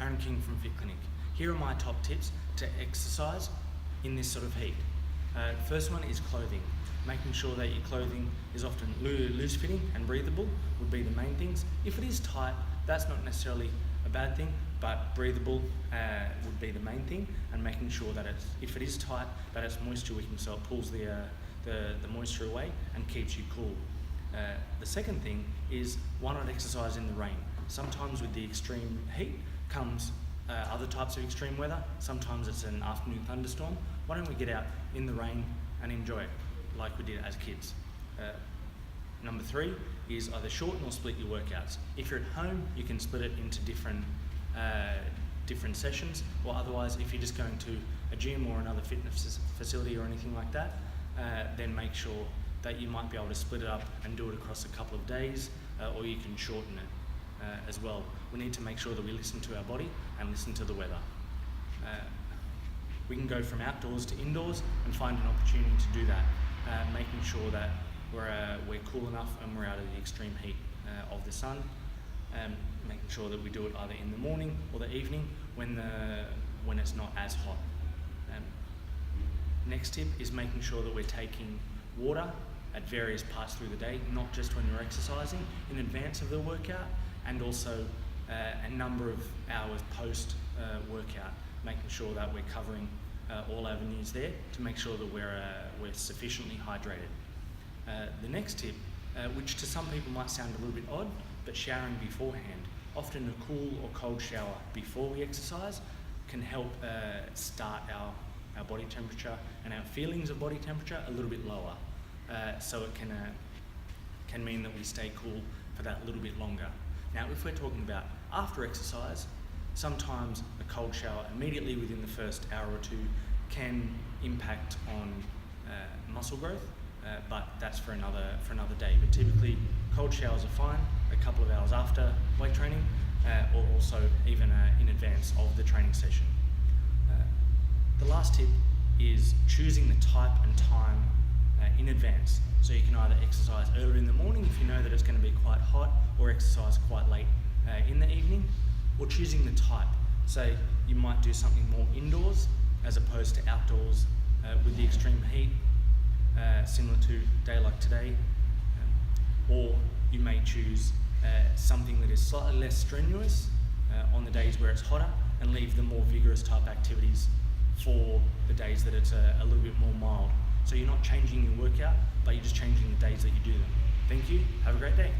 Aaron King from Fit Clinic. Here are my top tips to exercise in this sort of heat. First one is clothing. Making sure that your clothing is often loose fitting and breathable would be the main things. If it is tight, that's not necessarily a bad thing, but breathable would be the main thing, and making sure that if it is tight, that it's moisture wicking, so it pulls the moisture away and keeps you cool. The second thing is, why not exercise in the rain? Sometimes with the extreme heat comes other types of extreme weather. Sometimes it's an afternoon thunderstorm. Why don't we get out in the rain and enjoy it like we did as kids? Number 3 is either shorten or split your workouts. If you're at home, you can split it into different sessions, or otherwise, if you're just going to a gym or another fitness facility or anything like that, then make sure that you might be able to split it up and do it across a couple of days, or you can shorten it as well. We need to make sure that we listen to our body and listen to the weather. We can go from outdoors to indoors and find an opportunity to do that, making sure that we're cool enough and we're out of the extreme heat of the sun, making sure that we do it either in the morning or the evening when it's not as hot. Next tip is making sure that we're taking water at various parts through the day, not just when we're exercising, in advance of the workout, and also a number of hours post workout, making sure that we're covering all avenues there to make sure that we're sufficiently hydrated. The next tip, which to some people might sound a little bit odd, but showering beforehand. Often a cool or cold shower before we exercise can help start our body temperature and our feelings of body temperature a little bit lower. So it can mean that we stay cool for that little bit longer. Now, if we're talking about after exercise, sometimes a cold shower immediately within the first hour or two can impact on muscle growth, but that's for another day. But typically, cold showers are fine a couple of hours after weight training, or also even in advance of the training session. The last tip is choosing the type and time in advance. So you can either exercise earlier in the morning if you know that it's going to be quite hot, or exercise quite late in the evening, or choosing the type. So you might do something more indoors as opposed to outdoors with the extreme heat, similar to a day like today, or you may choose something that is slightly less strenuous on the days where it's hotter, and leave the more vigorous type activities for the days that it's a little bit more mild. So you're not changing your workout, but you're just changing the days that you do them. Thank you, have a great day.